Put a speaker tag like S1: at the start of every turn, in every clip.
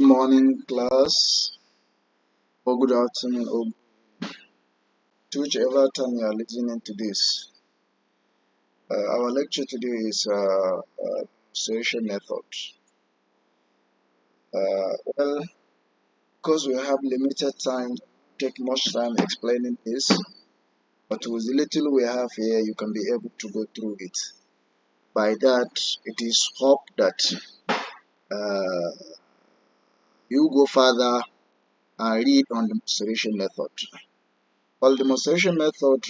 S1: morning, class, or good afternoon, or to whichever time you are listening to this. Our lecture today is demonstration method. Well, because we have limited time, take much time explaining this, but with the little we have here, you can be able to go through it. By that, it is hoped that you go further and read on demonstration method. Well, demonstration method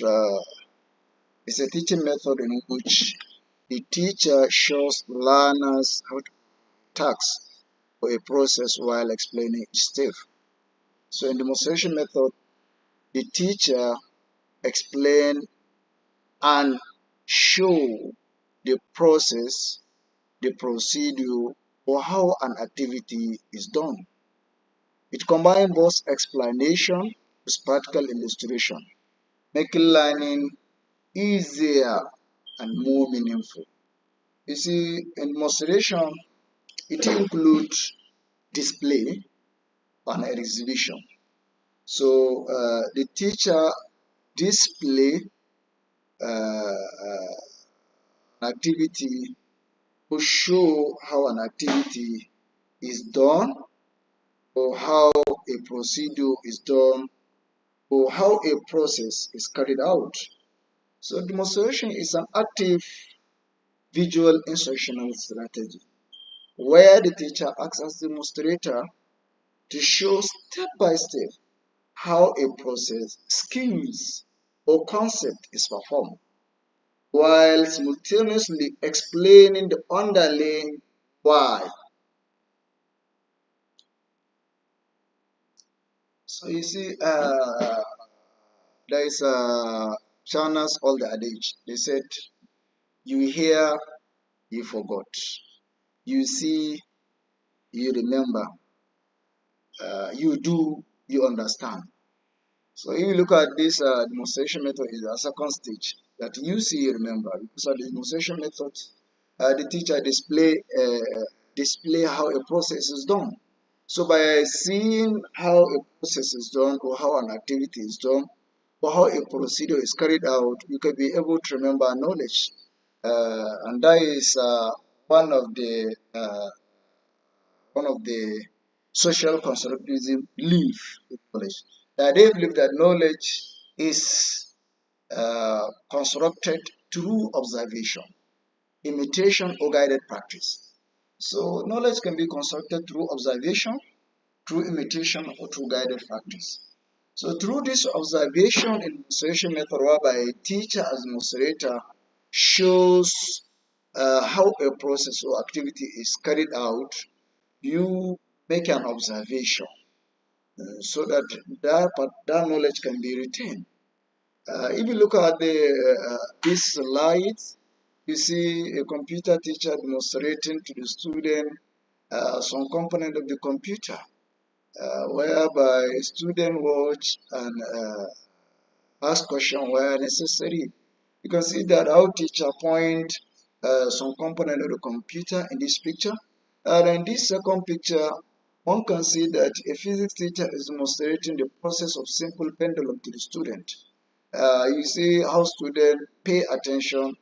S1: is a teaching method in which the teacher shows learners how to task or a process while explaining each step. So in demonstration method, the teacher explain and show the process, the procedure, or how an activity is done. It combines both explanation with practical illustration, making learning easier and more meaningful. You see, in demonstration, it includes display and exhibition. So the teacher display activity to show how an activity is done, or how a procedure is done, or how a process is carried out. So demonstration is an active visual instructional strategy where the teacher acts as demonstrator to show step by step how a process, skills, or concept is performed, while simultaneously explaining the underlying why. So you see, there is China's old adage. They said, "You hear, you forgot. You see, you remember. You do, you understand." So if you look at this demonstration method, is a second stage that you see, you remember. Because of the demonstration method, the teacher display how a process is done. So by seeing how a process is done, or how an activity is done, or how a procedure is carried out, you can be able to remember knowledge. And that is one of the social constructivism belief in knowledge. That they believe that knowledge is constructed through observation, imitation, or guided practice. So knowledge can be constructed through observation, through imitation, or through guided practice. So through this observation and demonstration method, whereby a teacher as demonstrator shows how a process or activity is carried out, you make an observation so that that knowledge can be retained. If you look at this slide, you see a computer teacher demonstrating to the student some component of the computer, whereby student watch and ask question where necessary. You can see that how teacher point some component of the computer in this picture. And in this second picture, one can see that a physics teacher is demonstrating the process of simple pendulum to the student. You see how students pay attention,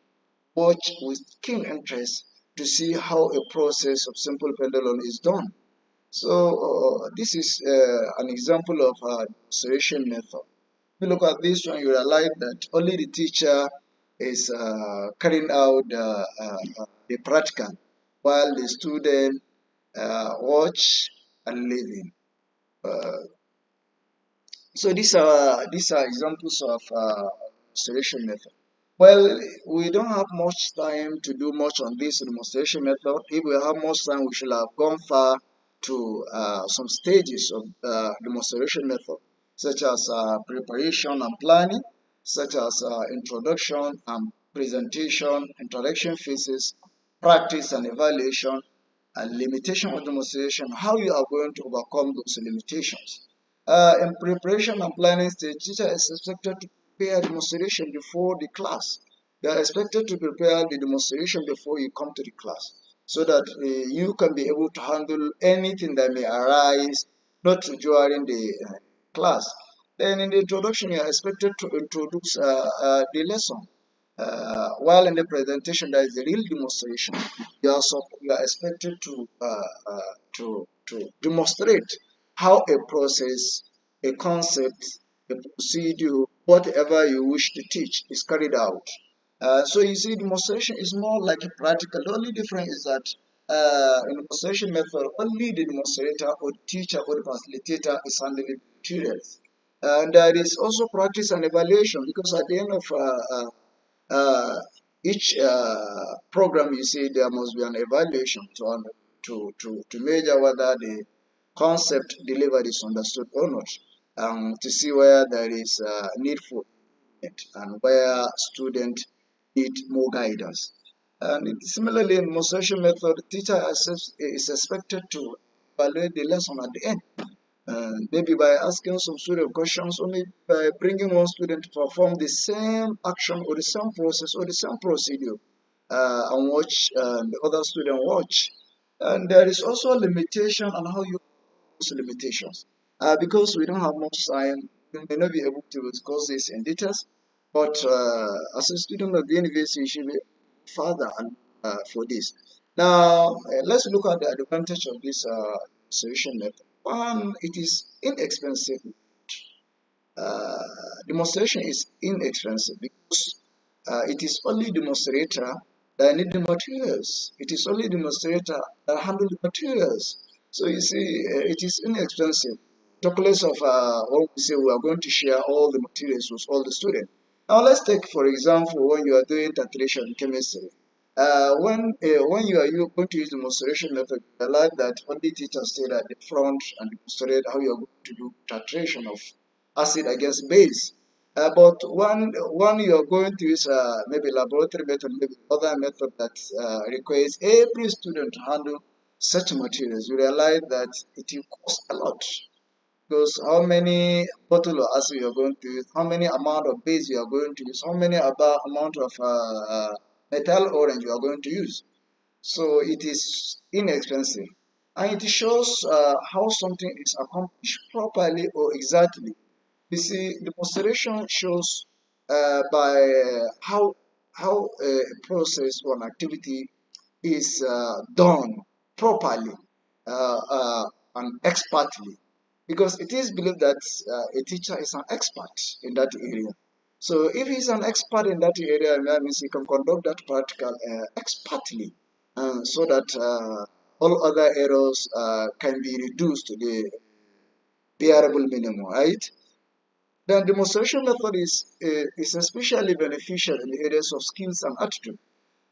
S1: watch with keen interest to see how a process of simple pendulum is done. So this is an example of a demonstration method. If you look at this one, you realize that only the teacher is carrying out the practical, while the student watch and living. So these are examples of demonstration method. Well, we don't have much time to do much on this demonstration method. If we have much time, we should have gone far to some stages of demonstration method, such as preparation and planning, such as introduction and presentation, introduction phases, practice and evaluation, and limitation of demonstration, how you are going to overcome those limitations. In preparation and planning stage, teacher is expected to prepare demonstration before the class. You are expected to prepare the demonstration before you come to the class. so that you can be able to handle anything that may arise, not during the class. Then in the introduction, you are expected to introduce the lesson. While in the presentation, there is the real demonstration. You are expected to demonstrate how a process, a concept, a procedure, whatever you wish to teach is carried out. So you see, demonstration is more like a practical. The only difference is that in demonstration method, only the demonstrator or the teacher or the facilitator is handling materials. And there is also practice and evaluation, because at the end of each program, you see, there must be an evaluation to measure whether the concept delivered is understood or not, to see where there is need for it and where students need more guidance. And similarly, in demonstration method, the teacher is expected to evaluate the lesson at the end, maybe by asking some student questions, or maybe by bringing one student to perform the same action or the same process or the same procedure, and watch the other student watch. And there is also a limitation on how you use limitations. Because we don't have much time, we may not be able to discuss this in details, but as a student of the university, you should be further and for this. Now, let's look at the advantage of this solution method. One, it is inexpensive. Uh, Demonstration is inexpensive because it is only demonstrator that need the materials. It is only demonstrator that handle the materials. So you see, it is inexpensive. Talk less of when we say we are going to share all the materials with all the students. Now let's take, for example, when you are doing titration chemistry. When you going to use the demonstration method, I like that only teachers stay at the front and demonstrate how you are going to do titration of acid against base. But one you are going to use maybe laboratory method, maybe other method that requires every student to handle such materials, you realize that it will cost a lot. Because how many bottle of acid you are going to use, how many amount of base you are going to use, how many about amount of metal orange you are going to use. So it is inexpensive. And it shows how something is accomplished properly or exactly. You see, demonstration shows by how a process or an activity is done properly and expertly, because it is believed that a teacher is an expert in that area. So if he's an expert in that area, that means he can conduct that practical expertly, so that all other errors can be reduced to the bearable minimum, right? The demonstration method is especially beneficial in the areas of skills and attitude.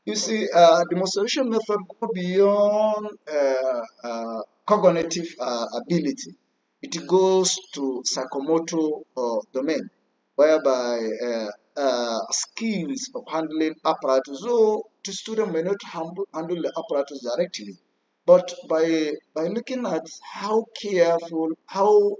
S1: You see, demonstration method go beyond cognitive ability. It goes to psychomotor domain, whereby skills of handling apparatus, though the student may not handle the apparatus directly, but by looking at how careful, how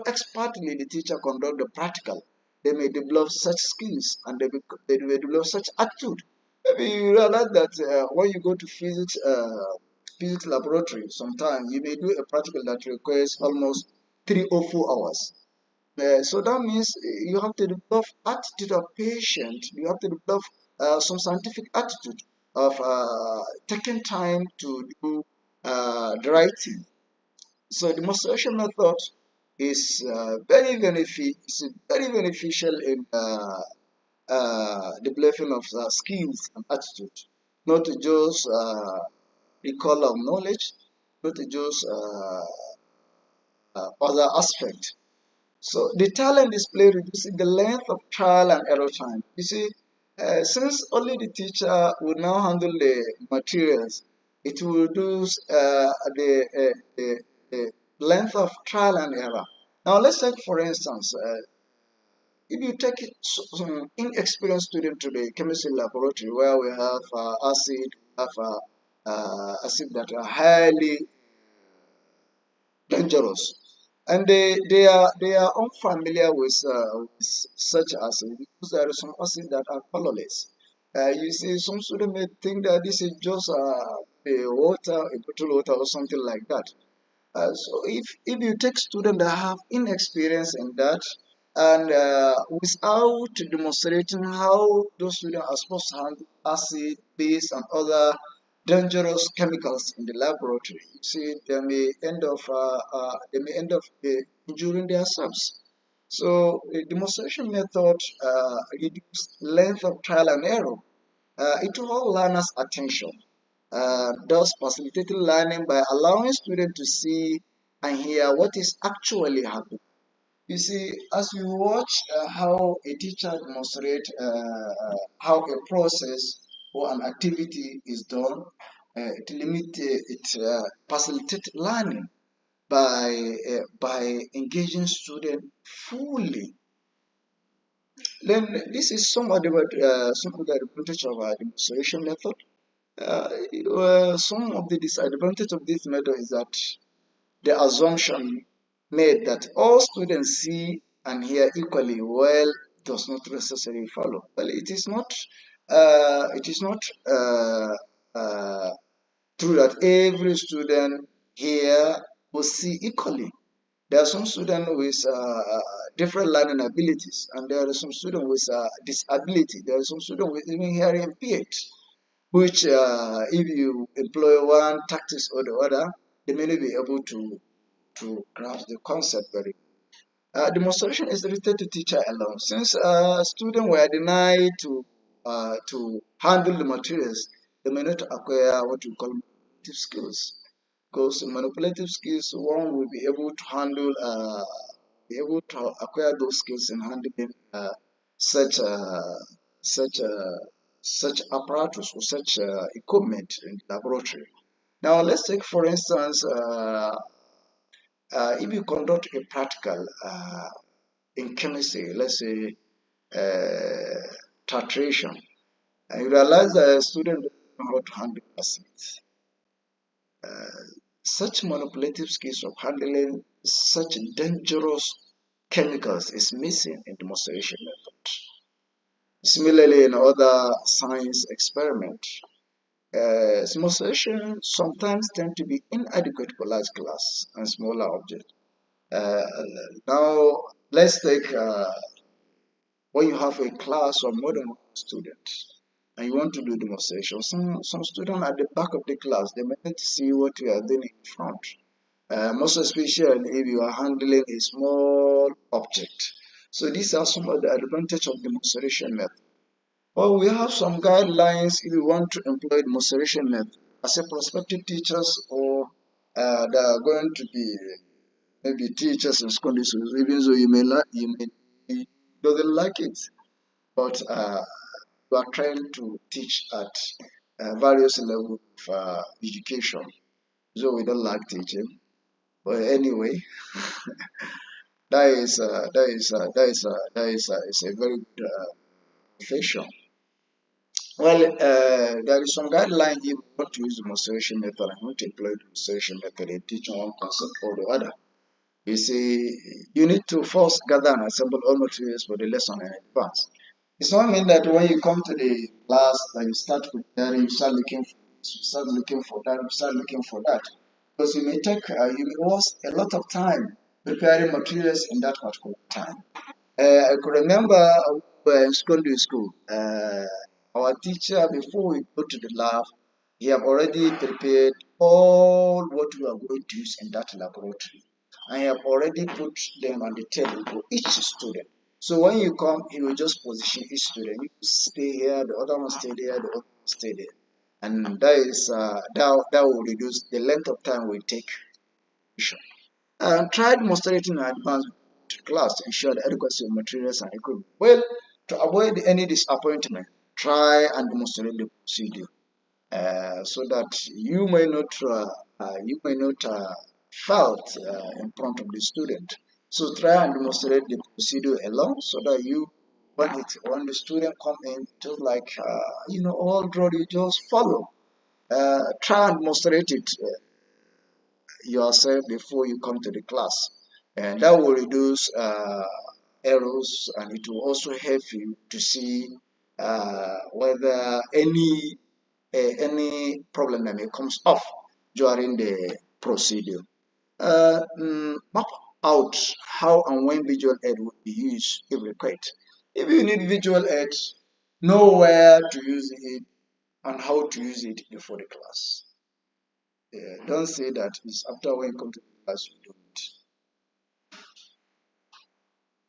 S1: expertly the teacher conduct the practical, they may develop such skills and they may develop such attitude. Maybe you realize that when you go to physics laboratory, sometimes you may do a practical that requires almost 3 or 4 hours. So that means you have to develop attitude of patient. You have to develop some scientific attitude of taking time to do the right thing. So demonstration method is very beneficial in developing of skills and attitude, not to just recall of knowledge, not to just other aspect. So the talent display reduces the length of trial and error time. You see, since only the teacher will now handle the materials, it will reduce the length of trial and error. Now let's take for instance, if you take some inexperienced student to the chemistry laboratory where we have acid that are highly dangerous, and they are unfamiliar with such acid, because there are some acid that are colorless. You see, some students may think that this is just a water, a bottled water, or something like that. So if you take students that have inexperience in that, and without demonstrating how those students are supposed to handle acid, base, and other dangerous chemicals in the laboratory, you see, they may end up injuring themselves. So a demonstration method reduces length of trial and error. It will learners' attention, thus facilitating learning by allowing students to see and hear what is actually happening. You see, as you watch how a teacher demonstrates how a process or an activity is done, it facilitates learning by engaging students fully. Then this is some of the advantage of our demonstration method. Some of the disadvantage of this method is that the assumption made that all students see and hear equally well does not necessarily follow. Well, it is not. It is not true that every student here will see equally. There are some students with different learning abilities, and there are some students with disability. There are some students with even hearing impaired, which if you employ one tactics or the other, they may not be able to grasp the concept very well. Demonstration is related to teacher alone. Since students were denied to handle the materials, they may not acquire what we call manipulative skills. Because manipulative skills, one will be able to handle, be able to acquire those skills in handling such such such apparatus or such equipment in the laboratory. Now, let's take for instance, if you conduct a practical in chemistry, let's say titration, and you realize that a student doesn't know how to handle acids. Such manipulative skills of handling such dangerous chemicals is missing in demonstration method. Similarly, in other science experiments, demonstration sometimes tend to be inadequate for large class and smaller objects. Uh, Now, let's take when you have a class of more than one student and you want to do demonstration. Some students at the back of the class, they may need to see what you are doing in front. Most especially if you are handling a small object. So these are some of the advantages of demonstration method. Well, we have some guidelines if you want to employ demonstration method as a prospective teachers or that are going to be maybe teachers in secondary schools, even though you may you doesn't like it, but you are trying to teach at various levels of education. So we don't like teaching, but anyway, that is a very good profession. Well, there is some guideline if you want to use demonstration method and want to employ demonstration method in teaching one concept or the other. You see, you need to first gather and assemble all materials for the lesson in advance. It's not mean that when you come to the class that you start preparing, you start looking for this, you start looking for that, you start looking for that. Because you may waste a lot of time preparing materials in that particular time. I could remember we were in secondary school. Our teacher, before we go to the lab, he have already prepared all what we are going to use in that laboratory. I have already put them on the table for each student. So when you come, he will just position each student. You stay here, the other one stay there, the other one stay there. And that will reduce the length of time we take. Try demonstrating in advance to class to ensure the adequacy of materials and equipment. Well, to avoid any disappointment, try and demonstrate the procedure so that you may not felt in front of the student. So try and demonstrate the procedure alone so that when the student come in, just like all road you just follow. Try and demonstrate it yourself before you come to the class, and that will reduce errors, and it will also help you to see whether any problem that may comes up during the procedure. Map out how and when visual aid would be used if required. If you need visual aid, know where to use it and how to use it before the class. Don't say that it's after when you come to the class you do